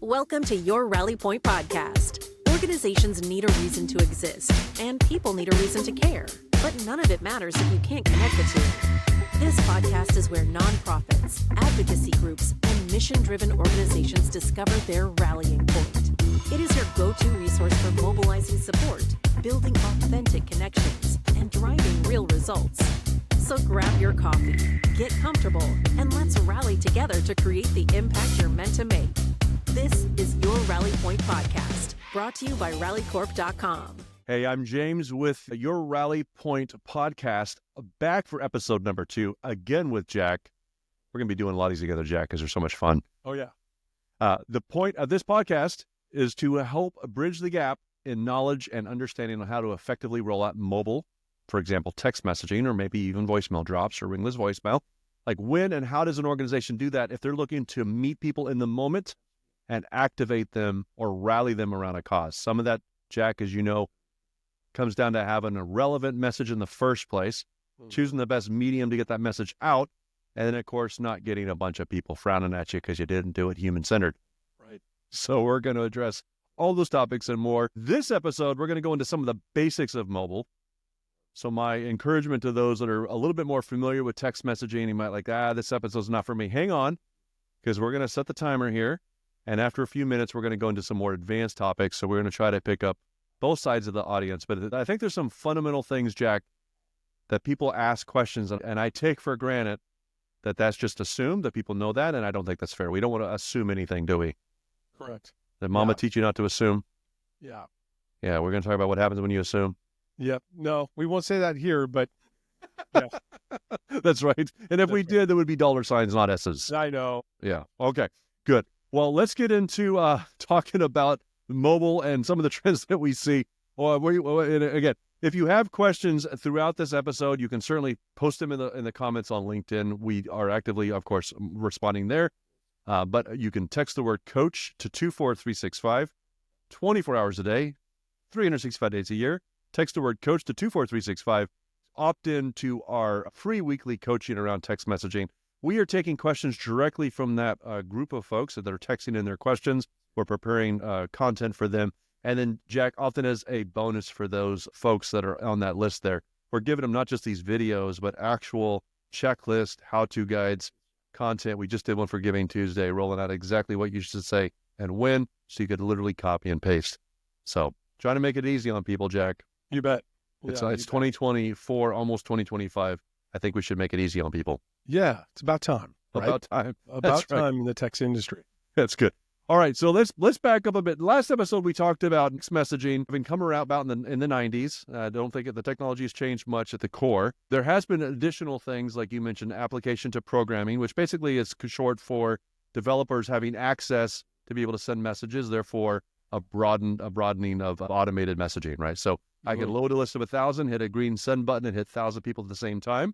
Welcome to Your Rally Point podcast. Organizations need a reason to exist, and people need a reason to care. But none of it matters if you can't connect the two. This podcast is where nonprofits, advocacy groups, and mission-driven organizations discover their rallying point. It is your go-to resource for mobilizing support, building authentic connections, and driving real results. So grab your coffee, get comfortable, and let's rally together to create the impact you're meant to make. This is Your Rally Point podcast, brought to you by rallycorp.com. Hey, I'm James with Your Rally Point podcast, back for episode number 2, again with Jack. We're going to be doing a lot of these together, Jack, because they're so much fun. Oh, yeah. The point of this podcast is to help bridge the gap in knowledge and understanding on how to effectively roll out mobile, for example, text messaging, or maybe even voicemail drops or ringless voicemail. Like when and how does an organization do that if they're looking to meet people in the moment and activate them or rally them around a cause? Some of that, Jack, as you know, comes down to having a relevant message in the first place, choosing the best medium to get that message out, and then, of course, not getting a bunch of people frowning at you because you didn't do it human-centered. Right. So we're going to address all those topics and more. This episode, we're going to go into some of the basics of mobile. So my encouragement to those that are a little bit more familiar with text messaging, you might like, this episode's not for me. Hang on, because we're going to set the timer here. And after a few minutes, we're going to go into some more advanced topics. So we're going to try to pick up both sides of the audience. But I think there's some fundamental things, Jack, that people ask questions. And I take for granted that that's just assumed, that people know that. And I don't think that's fair. We don't want to assume anything, do we? Correct. Did Mama teach you not to assume? Yeah. Yeah, we're going to talk about what happens when you assume. Yep. No, we won't say that here, but yeah. That's right. And if we did, there would be dollar signs, not S's. I know. Yeah. Okay, good. Well, let's get into talking about mobile and some of the trends that we see. And again, if you have questions throughout this episode, you can certainly post them in the comments on LinkedIn. We are actively, of course, responding there. But you can text the word coach to 24365, 24 hours a day, 365 days a year. Text the word coach to 24365. Opt in to our free weekly coaching around text messaging. We are taking questions directly from that group of folks that are texting in their questions. We're preparing content for them. And then, Jack, often as a bonus for those folks that are on that list there, we're giving them not just these videos, but actual checklist, how-to guides, content. We just did one for Giving Tuesday, rolling out exactly what you should say and when, so you could literally copy and paste. So trying to make it easy on people, Jack. You bet. It's 2024, almost 2025. I think we should make it easy on people. Yeah, it's about time. Right? About time. About That's right. time in the text industry. That's good. All right, so let's back up a bit. Last episode we talked about text messaging having come around about in the 90s. I don't think the technology has changed much at the core. There has been additional things, like you mentioned, application to programming, which basically is short for developers having access to be able to send messages, therefore a broadening of automated messaging, right? So I can load a list of 1,000, hit a green send button, and hit 1,000 people at the same time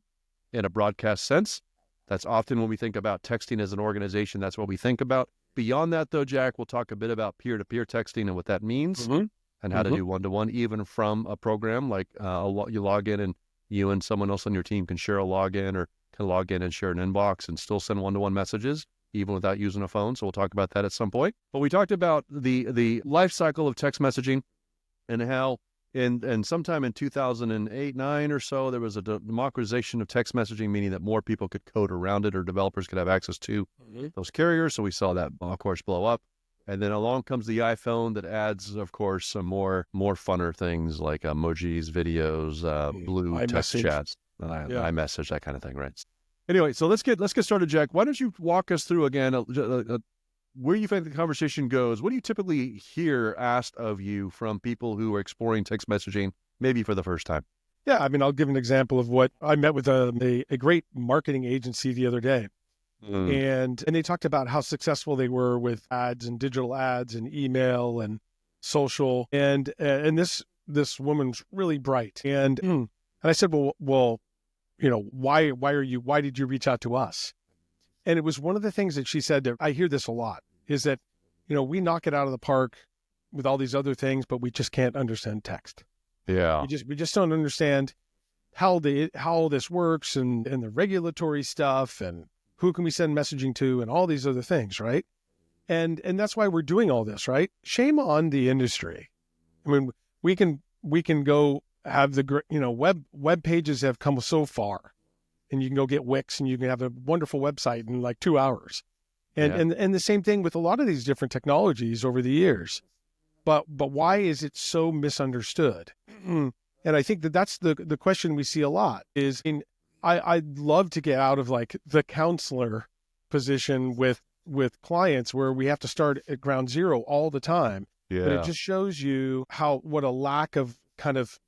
in a broadcast sense. That's often when we think about texting as an organization, that's what we think about. Beyond that, though, Jack, we'll talk a bit about peer-to-peer texting and what that means and how to do one-to-one, even from a program like you log in and you and someone else on your team can share a login or can log in and share an inbox and still send one-to-one messages, even without using a phone. So we'll talk about that at some point. But we talked about the life cycle of text messaging and how and sometime in 2008-9 or so, there was a democratization of text messaging, meaning that more people could code around it or developers could have access to those carriers. So we saw that, of course, blow up. And then along comes the iPhone that adds, of course, some more funner things like emojis, videos, blue text chats, iMessage, that kind of thing, right? Anyway, so let's get started, Jack. Why don't you walk us through again where you think the conversation goes? What do you typically hear asked of you from people who are exploring text messaging, maybe for the first time? Yeah, I mean, I'll give an example of what I met with a great marketing agency the other day. And they talked about how successful they were with ads and digital ads and email and social. And this woman's really bright. And I said, well, you know, why did you reach out to us? And it was one of the things that she said that I hear this a lot is that, you know, we knock it out of the park with all these other things, but we just can't understand text. Yeah. We just don't understand how this works and the regulatory stuff and who can we send messaging to and all these other things, right? And that's why we're doing all this, right? Shame on the industry. I mean, we can go have web pages have come so far, and you can go get Wix and you can have a wonderful website in like 2 hours. And the same thing with a lot of these different technologies over the years. But why is it so misunderstood? And I think that's the question we see a lot is, I'd love to get out of like the counselor position with clients where we have to start at ground zero all the time. Yeah. But it just shows you what a lack of kind of,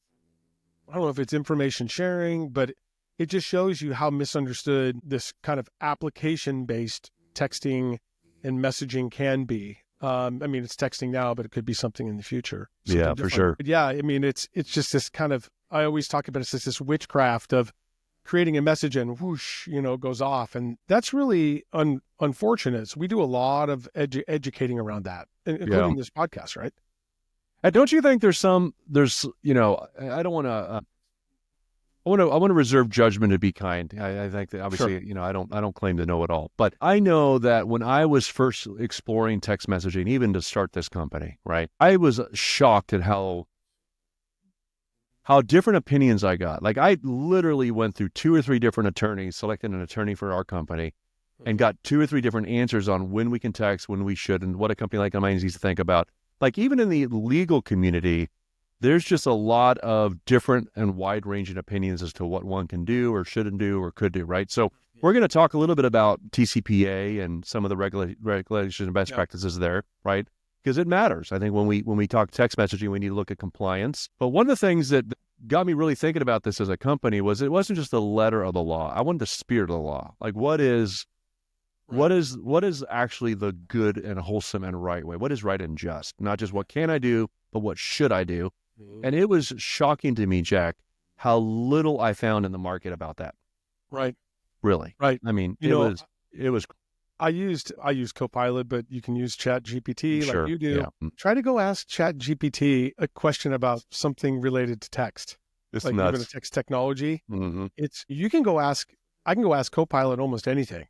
I don't know if it's information sharing, but it just shows you how misunderstood this kind of application-based texting and messaging can be. I mean, it's texting now, but it could be something in the future. Yeah, for sure. But yeah, I mean, it's just this kind of, I always talk about it's this witchcraft of creating a message and whoosh, goes off. And that's really unfortunate. So we do a lot of educating around that, including this podcast, right? And don't you think I don't want to, I want to reserve judgment to be kind. I think that obviously, Sure. I don't claim to know it all, but I know that when I was first exploring text messaging, even to start this company, right, I was shocked at how different opinions I got. Like I literally went through 2 or 3 different attorneys, selected an attorney for our company, and got 2 or 3 different answers on when we can text, when we should, and what a company like mine needs to think about. Like even in the legal community, there's just a lot of different and wide-ranging opinions as to what one can do or shouldn't do or could do, right? So we're going to talk a little bit about TCPA and some of the regulations and best practices there, right? Because it matters. I think when we talk text messaging, we need to look at compliance. But one of the things that got me really thinking about this as a company was it wasn't just the letter of the law. I wanted the spirit of the law. Like what is actually the good and wholesome and right way? What is right and just? Not just what can I do, but what should I do? And it was shocking to me, Jack, how little I found in the market about that. Right. Really. Right. I mean, it was. I use Copilot, but you can use Chat GPT Sure, like you do. yeah. Try to go ask Chat GPT a question about something related to text. It's like nuts. even a text technology. Mm-hmm. I can go ask Copilot almost anything.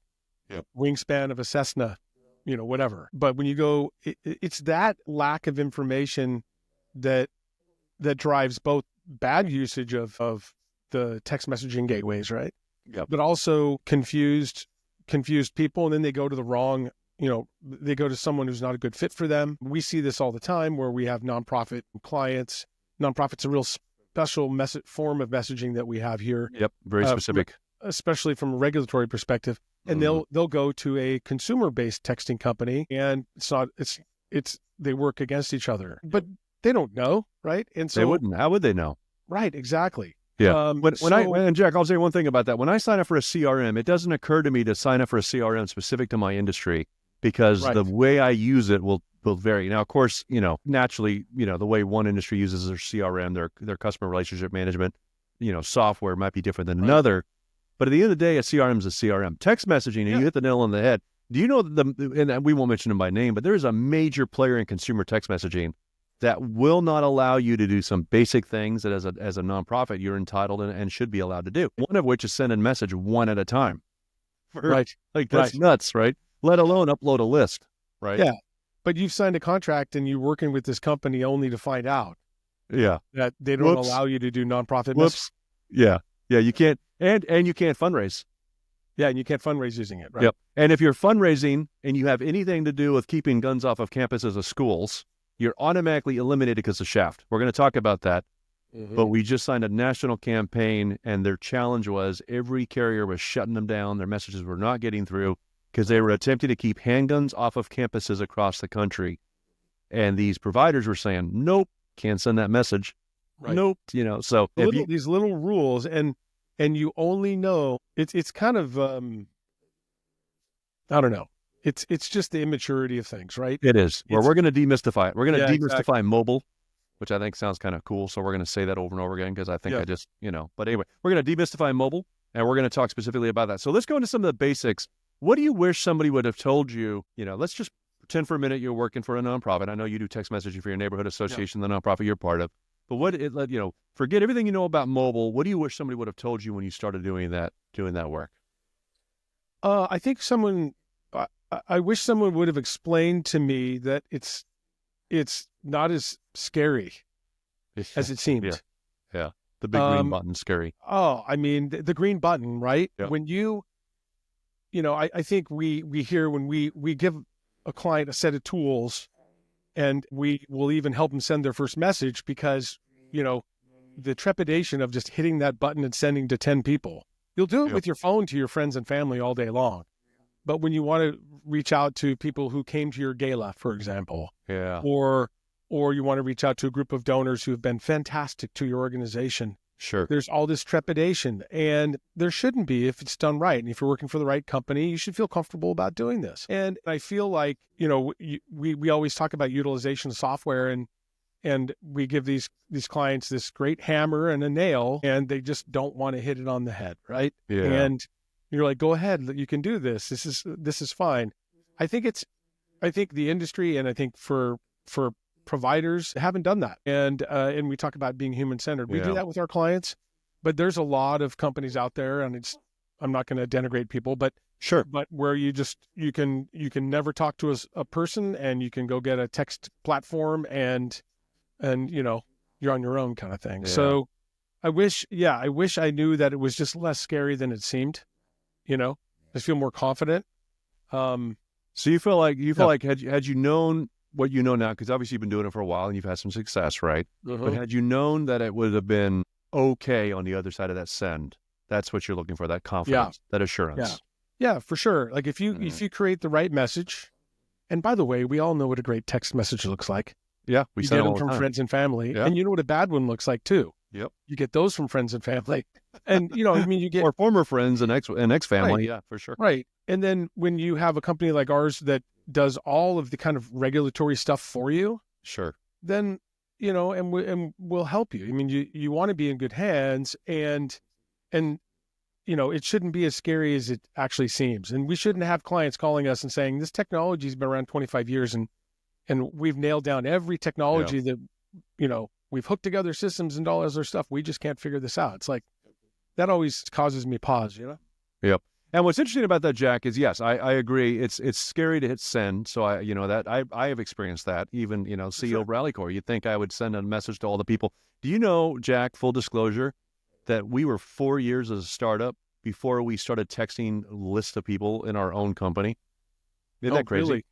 Yep. Wingspan of a Cessna, whatever. But when you go, it's that lack of information that drives both bad usage of the text messaging gateways, right? Yep. But also confused people, and then they go to the wrong, they go to someone who's not a good fit for them. We see this all the time where we have nonprofit clients. Nonprofit's a real special form of messaging that we have here. Yep. Very specific. Especially from a regulatory perspective. And they'll go to a consumer-based texting company, and they work against each other. But they don't know, right? And so they wouldn't. How would they know? Right, exactly. Yeah. And Jack, I'll say one thing about that. When I sign up for a CRM, it doesn't occur to me to sign up for a CRM specific to my industry because the way I use it will vary. Now, of course, naturally, the way one industry uses their CRM, their customer relationship management, software might be different than another. But at the end of the day, a CRM is a CRM. Text messaging, and you hit the nail on the head. Do you know and we won't mention them by name, but there is a major player in consumer text messaging that will not allow you to do some basic things that as a nonprofit you're entitled and should be allowed to do. One of which is send a message one at a time. Right. Like that's nuts, right? Let alone upload a list, right? Yeah. But you've signed a contract and you're working with this company only to find out that they don't allow you to do nonprofit messages. Yeah. Yeah, you can't and you can't fundraise. Yeah, and you can't fundraise using it, right? Yep. And if you're fundraising and you have anything to do with keeping guns off of campuses of schools, you're automatically eliminated because of Shaft. We're going to talk about that. Mm-hmm. But we just signed a national campaign, and their challenge was every carrier was shutting them down. Their messages were not getting through because they were attempting to keep handguns off of campuses across the country. And these providers were saying, nope, can't send that message. Right. Nope. So these little rules, and you only know it's kind of, I don't know. It's just the immaturity of things, right? It is. We're going to demystify it. We're going to demystify exactly. Mobile, which I think sounds kind of cool. So we're going to say that over and over again because I think but anyway, we're going to demystify Mobile, and we're going to talk specifically about that. So let's go into some of the basics. What do you wish somebody would have told you? Let's just pretend for a minute you're working for a nonprofit. I know you do text messaging for your neighborhood association, the nonprofit you're part of. But forget everything you know about mobile. What do you wish somebody would have told you when you started doing that work? I think someone, I wish someone would have explained to me that it's not as scary as it seemed. Yeah. Yeah. The big green button, scary. Oh, I mean, the green button, right? Yep. When I think we hear when we give a client a set of tools, and we will even help them send their first message because, the trepidation of just hitting that button and sending to 10 people. You'll do it with your phone to your friends and family all day long. But when you want to reach out to people who came to your gala, for example, or you want to reach out to a group of donors who have been fantastic to your organization, sure, there's all this trepidation, and there shouldn't be if it's done right. And if you're working for the right company, you should feel comfortable about doing this. And I feel like, we always talk about utilization of software, and we give these clients this great hammer and a nail, and they just don't want to hit it on the head, right? Yeah. And you're like, go ahead, you can do this. This is fine. I think the industry, and I think for providers haven't done that. And we talk about being human-centered. We do that with our clients, but there's a lot of companies out there, and I'm not going to denigrate people, but sure. But where you can never talk to a person, and you can go get a text platform and you're on your own kind of thing. Yeah. So I wish I knew that it was just less scary than it seemed. I feel more confident. So you feel like had you known what you know now, because obviously you've been doing it for a while and you've had some success, right? Mm-hmm. But had you known that it would have been okay on the other side of that send, that's what you're looking for, that confidence, that assurance. Yeah, for sure. Like if you create the right message, and by the way, we all know what a great text message looks like. Yeah, we get them from friends and family, and you know what a bad one looks like too. Yep, you get those from friends and family, and you get or former friends and ex family. Right. Yeah, for sure. Right, and then when you have a company like ours that does all of the kind of regulatory stuff for you, sure, then and we'll help you. I mean, you want to be in good hands, and it shouldn't be as scary as it actually seems, and we shouldn't have clients calling us and saying this technology's been around 25 years and we've nailed down every technology that, we've hooked together systems and all this other stuff. We just can't figure this out. It's like, that always causes me pause, Yep. And what's interesting about that, Jack, is yes, I agree. It's scary to hit send. So I have experienced that. Even, CEO of Rallycore, you'd think I would send a message to all the people. Do you know, Jack, full disclosure, that we were 4 years as a startup before we started texting lists of people in our own company? Isn't that crazy? Really?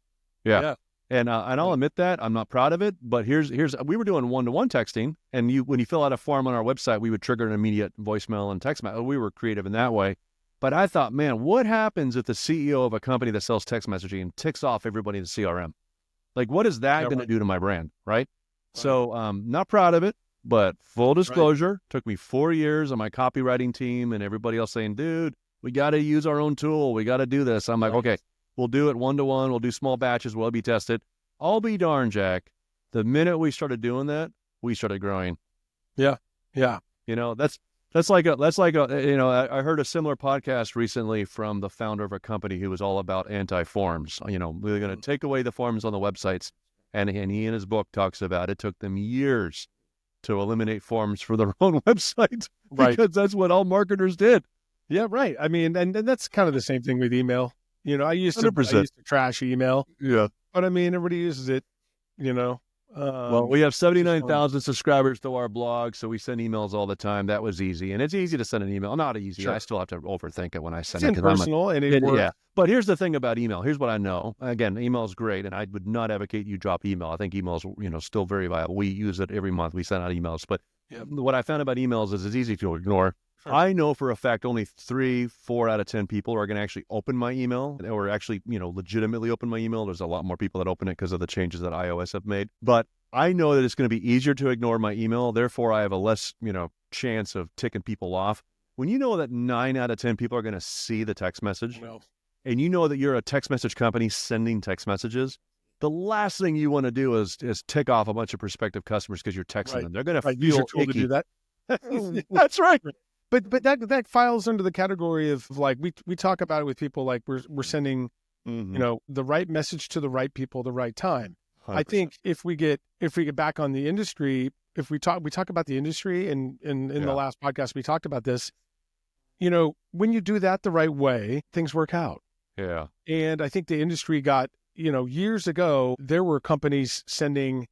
Yeah. And I'll admit that I'm not proud of it, but here's we were doing one-to-one texting, and when you fill out a form on our website, we would trigger an immediate voicemail and text message. We were creative in that way. But I thought, man, what happens if the CEO of a company that sells text messaging ticks off everybody in the CRM? Like, what is that going to do to my brand, right? So not proud of it, but full disclosure, took me 4 years on my copywriting team and everybody else saying, dude, we got to use our own tool. We got to do this. I'm like, okay. We'll do it one-to-one. We'll do small batches. We'll be tested. I'll be darned, Jack. The minute we started doing that, we started growing. Yeah. That's like I heard a similar podcast recently from the founder of a company who was all about anti-forms. We're going to take away the forms on the websites. And he in his book talks about it took them years to eliminate forms for their own website. Right. Because that's what all marketers did. Yeah, right. I mean, and that's kind of the same thing with email. I used to trash email. Yeah. But I mean, everybody uses it, Well, we have 79,000 subscribers to our blog, so we send emails all the time. That was easy. And it's easy to send an email. Not easy. Sure. I still have to overthink it when I send it. It's impersonal and it works. Yeah. But here's the thing about email. Here's what I know. Again, email is great, and I would not advocate you drop email. I think email is, still very viable. We use it every month. We send out emails. But what I found about emails is it's easy to ignore. Sure. I know for a fact only 3-4 out of 10 people are going to actually open my email or actually, legitimately open my email. There's a lot more people that open it because of the changes that iOS have made. But I know that it's going to be easier to ignore my email. Therefore, I have a less, chance of ticking people off. When you know that 9 out of 10 people are going to see the text message, and you know that you're a text message company sending text messages, the last thing you want to do is tick off a bunch of prospective customers because you're texting them. They're going to feel icky. To do that. That's right. But that files under the category of like we talk about it with people like we're sending the right message to the right people at the right time. 100%. I think if we get back on the industry, if we talk about the industry and in the last podcast we talked about this, when you do that the right way, things work out. Yeah. And I think the industry got, years ago, there were companies sending,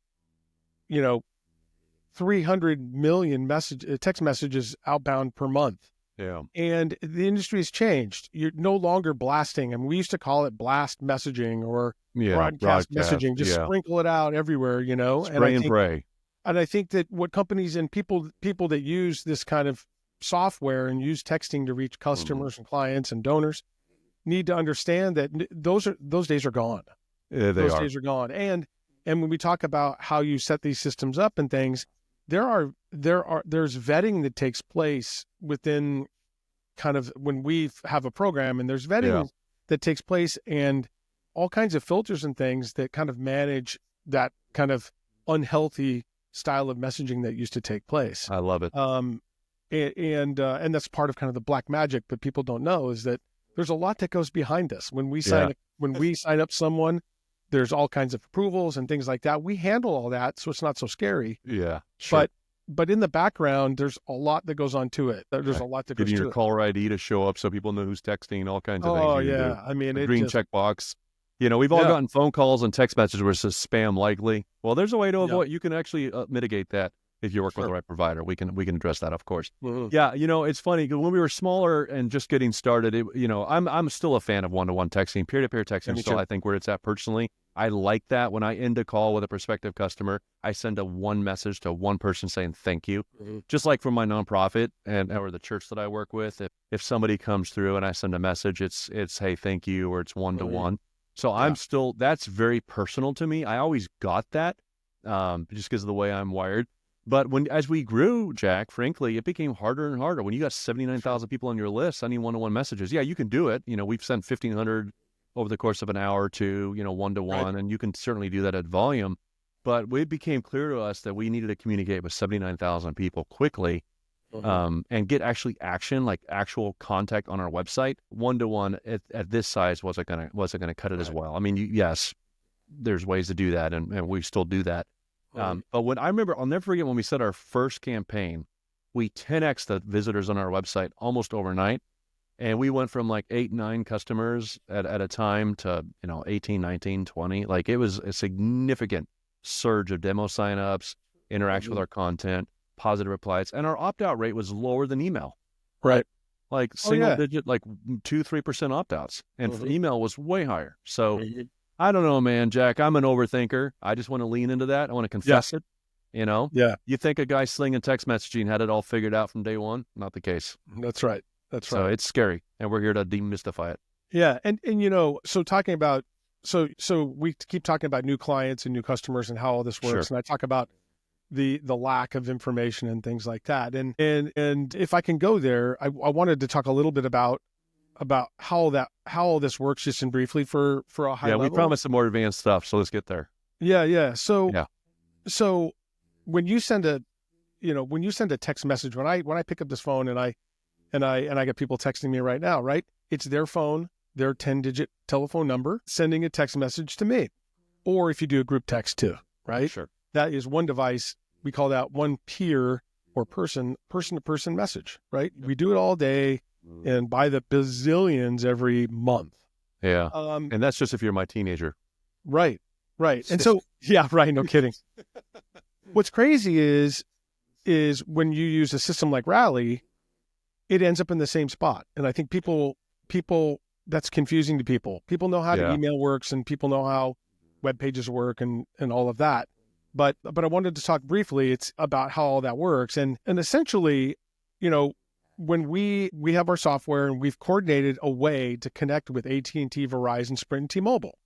300 million text messages outbound per month. Yeah. And the industry has changed. You're no longer blasting. I mean, we used to call it blast messaging or broadcast messaging, just sprinkle it out everywhere, Spray and pray. And I think that what companies and people that use this kind of software and use texting to reach customers and clients and donors need to understand that those days are gone. Those days are gone. And when we talk about how you set these systems up and things, there's vetting that takes place within kind of when we have a program, and there's vetting that takes place and all kinds of filters and things that kind of manage that kind of unhealthy style of messaging that used to take place. I love it. And that's part of kind of the black magic, but people don't know is that there's a lot that goes behind this. When we sign up someone, there's all kinds of approvals and things like that. We handle all that, so it's not so scary. Yeah, sure. But in the background, there's a lot that goes on to it. There's a lot that goes to it. Getting your caller ID to show up so people know who's texting, all kinds of things. Oh, yeah. I mean, the green checkbox. We've all gotten phone calls and text messages where it says spam likely. Well, there's a way to avoid. You can actually mitigate that if you work with the right provider. We can address that, of course. Mm-hmm. Yeah, it's funny because when we were smaller and just getting started, I'm still a fan of one-to-one texting, peer-to-peer texting. Still, I think where it's at personally. I like that when I end a call with a prospective customer, I send one message to one person saying thank you. Mm-hmm. Just like from my nonprofit or the church that I work with, if somebody comes through and I send a message, it's hey, thank you, or it's one-to-one. So that's very personal to me. I always got that just because of the way I'm wired. But as we grew, Jack, frankly, it became harder and harder. When you got 79,000 people on your list sending one-to-one messages, you can do it. We've sent 1,500 over the course of an hour or two, one-to-one, and you can certainly do that at volume. But it became clear to us that we needed to communicate with 79,000 people quickly and get action, like actual contact on our website. One-to-one at this size wasn't gonna cut it as well. I mean, yes, there's ways to do that, and we still do that. But when I remember, I'll never forget when we set our first campaign, we 10x the visitors on our website almost overnight. And we went from like 8, 9 customers at a time to, 18, 19, 20. Like it was a significant surge of demo signups, interaction with our content, positive replies. And our opt-out rate was lower than email. Right. Like single digit, like 2-3% opt-outs. And email was way higher. So I don't know, man, Jack, I'm an overthinker. I just want to lean into that. I want to confess it. Yeah. You think a guy slinging text messaging had it all figured out from day one? Not the case. That's right. So it's scary, and we're here to demystify it. Yeah, and so talking about so we keep talking about new clients and new customers and how all this works, and I talk about the lack of information and things like that. And if I can go there, I wanted to talk a little bit about how all this works, just in briefly for a high level. Yeah, we promised some more advanced stuff, so let's get there. Yeah. So when you send a text message, when I pick up this phone and I get people texting me right now, right? It's their phone, their 10-digit telephone number, sending a text message to me. Or if you do a group text too, right? Sure. That is one device. We call that one peer or person-to-person message, right? We do it all day and by the bazillions every month. Yeah. And that's just if you're my teenager. Right. And so, no kidding. What's crazy is when you use a system like Rally, it ends up in the same spot. And I think people, that's confusing to people. People know how the email works and people know how web pages work and all of that. But I wanted to talk briefly, it's about how all that works. And essentially, when we have our software and we've coordinated a way to connect with AT&T, Verizon, Sprint, and T-Mobile,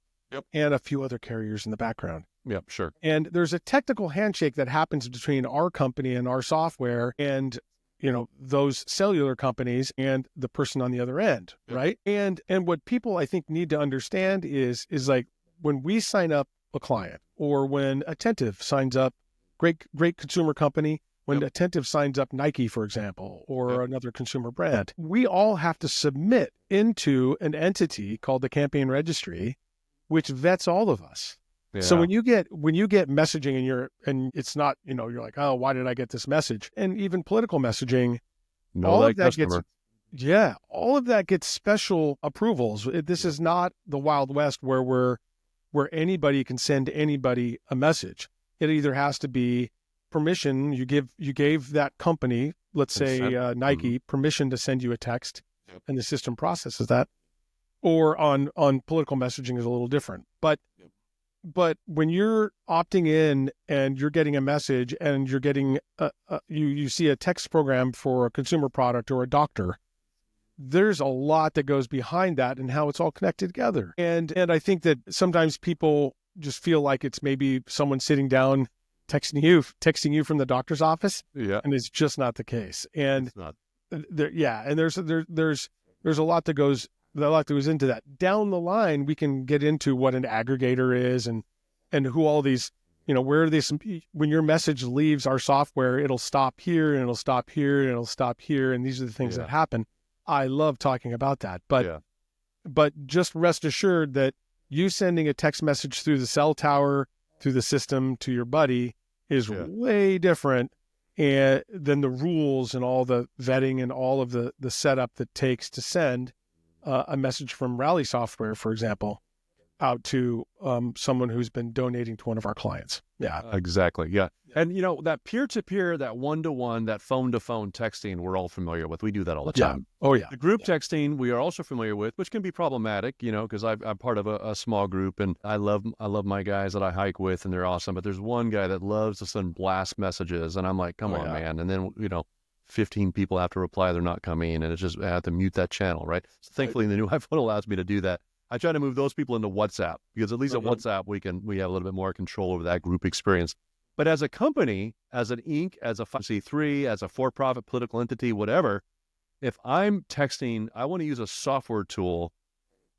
and a few other carriers in the background. Yep, sure. And there's a technical handshake that happens between our company and our software and those cellular companies and the person on the other end, right? And what people I think need to understand is like when we sign up a client or when Attentive signs up, great consumer company, when Attentive signs up Nike, for example, or another consumer brand, we all have to submit into an entity called the campaign registry, which vets all of us. Yeah. So when you get messaging and it's not, you're like, oh, why did I get this message? And even political messaging, all of that Yeah, all of that gets special approvals. This is not the Wild West where anybody can send anybody a message. It either has to be permission. You gave that company, let's say Nike, permission to send you a text, and the system processes that. Or on political messaging is a little different. But when you're opting in and you're getting a message and you're getting you see a text program for a consumer product or a doctor, there's a lot that goes behind that and how it's all connected together. And I think that sometimes people just feel like it's maybe someone sitting down texting you from the doctor's office. Yeah. And it's just not the case. And It's not. and there's a lot that goes into that. Down the line, we can get into what an aggregator is and who all these, where these, when your message leaves our software, it'll stop here and it'll stop here and it'll stop here. And these are the things that happen. I love talking about that, but just rest assured that you sending a text message through the cell tower, through the system to your buddy is way different than the rules and all the vetting and all of the setup that takes to send a message from Rally software, for example, out to someone who's been donating to one of our clients. Yeah, exactly. Yeah. And that peer-to-peer, that one-to-one, that phone-to-phone texting, we're all familiar with. We do that all the time. Oh yeah. The group texting we are also familiar with, which can be problematic, because I'm part of a small group, and I love my guys that I hike with, and they're awesome. But there's one guy that loves to send blast messages, and I'm like, come on, man. And then 15 people have to reply, they're not coming, and it's just I have to mute that channel, right? So thankfully, the new iPhone allows me to do that. I try to move those people into WhatsApp because at least at WhatsApp we have a little bit more control over that group experience. But as a company, as an Inc., as a 5C3, as a for-profit political entity, whatever, if I'm texting, I want to use a software tool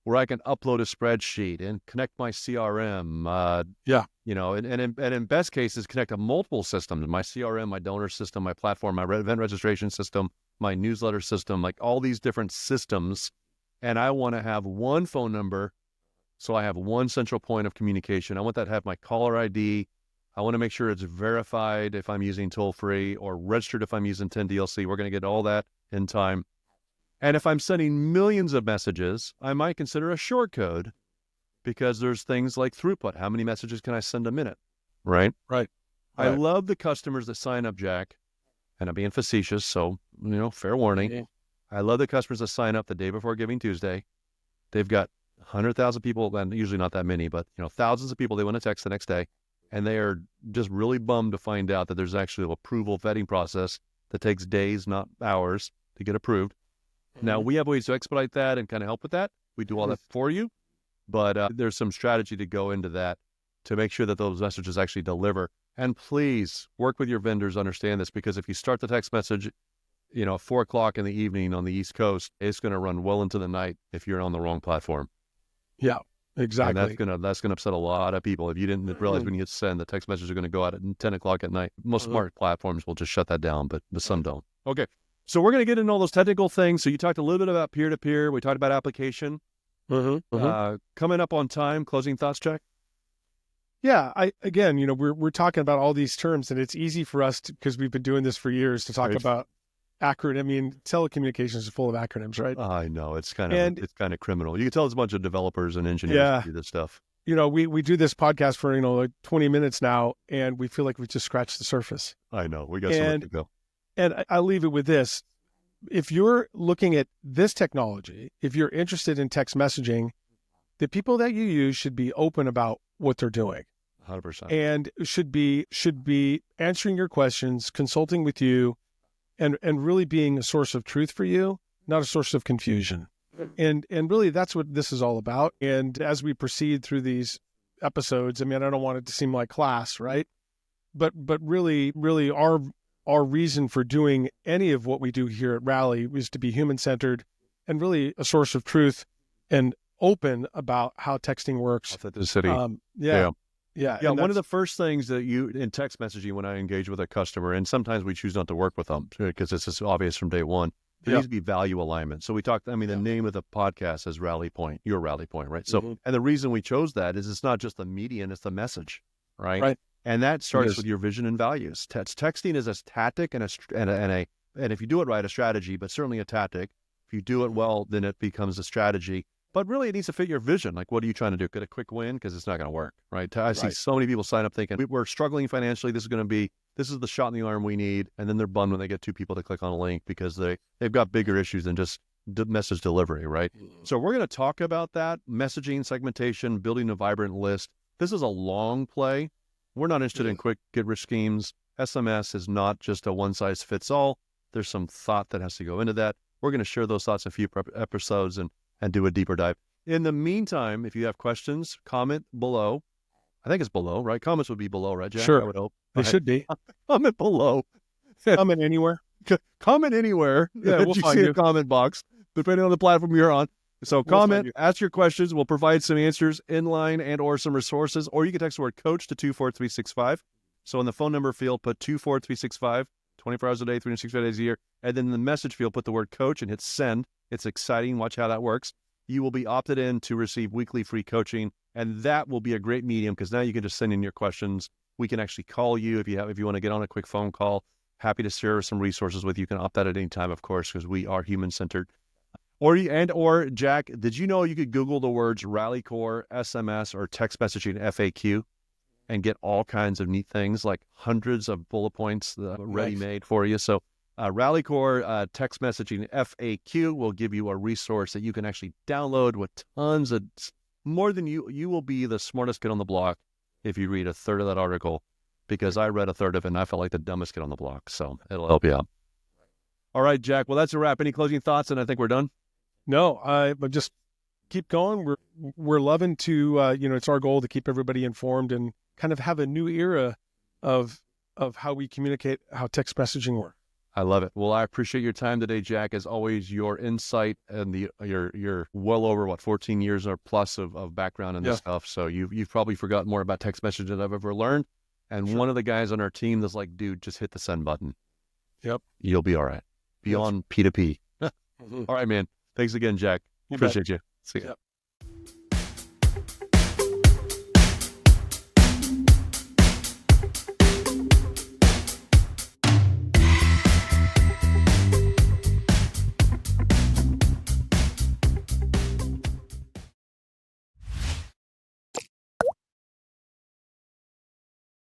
where I can upload a spreadsheet and connect my CRM. And in best cases, connect to multiple systems: my CRM, my donor system, my platform, my event registration system, my newsletter system, like all these different systems. And I want to have one phone number, so I have one central point of communication. I want that to have my caller ID. I want to make sure it's verified if I'm using toll-free or registered if I'm using 10DLC. We're going to get all that in time. And if I'm sending millions of messages, I might consider a short code because there's things like throughput. How many messages can I send a minute? Right? Right. I love the customers that sign up, Jack, and I'm being facetious, so, fair warning. Yeah. I love the customers that sign up the day before Giving Tuesday. They've got 100,000 people, and usually not that many, but thousands of people they want to text the next day, and they are just really bummed to find out that there's actually an approval vetting process that takes days, not hours, to get approved. Now, we have ways to expedite that and kind of help with that. We do all that for you, but there's some strategy to go into that to make sure that those messages actually deliver. And please work with your vendors, understand this, because if you start the text message 4 o'clock in the evening on the East Coast, it's going to run well into the night if you're on the wrong platform. Yeah, exactly. And that's going to upset a lot of people. If you didn't realize when you hit send, the text messages are going to go out at 10 o'clock at night. Most smart platforms will just shut that down, but some don't. Okay, so we're going to get into all those technical things. So you talked a little bit about peer-to-peer. We talked about application. Coming up on time, closing thoughts, Jack? Yeah, we're talking about all these terms, and it's easy for us because we've been doing this for years to talk about acronym. I mean, telecommunications is full of acronyms, right? I know it's kind of criminal. You can tell it's a bunch of developers and engineers who do this stuff. We do this podcast for like 20 minutes now, and we feel like we just scratched the surface. I know we got somewhere to go. And I'll leave it with this: if you're looking at this technology, if you're interested in text messaging, the people that you use should be open about what they're doing. 100%. And should be answering your questions, consulting with you, and really being a source of truth for you, not a source of confusion. And really that's what this is all about. And as we proceed through these episodes, I mean, I don't want it to seem like class, right? But really our reason for doing any of what we do here at Rally is to be human-centered and really a source of truth and open about how texting works. Authenticity. Yeah. One of the first things that you in text messaging when I engage with a customer, and sometimes we choose not to work with them because it's just obvious from day one, there needs to be value alignment. So we talked, the name of the podcast is Rally Point, your Rally Point, right? So, and the reason we chose that is it's not just the median, it's the message, right? Right. And that starts with your vision and values. Texting is a tactic and if you do it right, a strategy, but certainly a tactic If you do it well, then it becomes a strategy. But really, it needs to fit your vision. Like, what are you trying to do? Get a quick win? Because it's not going to work, right? I see so many people sign up thinking, we're struggling financially. This is the shot in the arm we need. And then they're bummed when they get two people to click on a link because they've got bigger issues than just message delivery, right? So we're going to talk about that, messaging, segmentation, building a vibrant list. This is a long play. We're not interested in quick get-rich schemes. SMS is not just a one-size-fits-all. There's some thought that has to go into that. We're going to share those thoughts in a few episodes and do a deeper dive. In the meantime, if you have questions, comment below. I think it's below, right? Comments would be below, right, Jack? Sure. I would hope. They should be. Comment below. Comment anywhere. Comment anywhere Yeah, that we'll you find see you. a comment box, depending on the platform you're on. So comment, ask your questions. We'll provide some answers in line and or some resources, or you can text the word coach to 24365. So in the phone number field, put 24365, 24 hours a day, 365 days a year. And then in the message field, put the word coach and hit send. It's exciting. Watch how that works. You will be opted in to receive weekly free coaching. And that will be a great medium because now you can just send in your questions. We can actually call you if you want to get on a quick phone call. Happy to share some resources with you. You can opt out at any time, of course, because we are human-centered. Or Jack, did you know you could Google the words Rally Core, SMS, or text messaging FAQ and get all kinds of neat things, like hundreds of bullet points ready-made for you? So Rally Core text messaging FAQ will give you a resource that you can actually download with tons of more than you will be the smartest kid on the block if you read a third of that article, because I read a third of it and I felt like the dumbest kid on the block. So it'll help you out. All right, Jack. Well, that's a wrap. Any closing thoughts? And I think we're done. No, but just keep going. We're loving to, it's our goal to keep everybody informed and kind of have a new era of how we communicate, how text messaging works. I love it. Well, I appreciate your time today, Jack. As always, your insight and your well over 14 years or plus of background in this stuff. So you've probably forgotten more about text messaging than I've ever learned. And one of the guys on our team that's like, dude, just hit the send button. Yep. You'll be all right. Beyond P2P. All right, man. Thanks again, Jack. Appreciate you. See ya.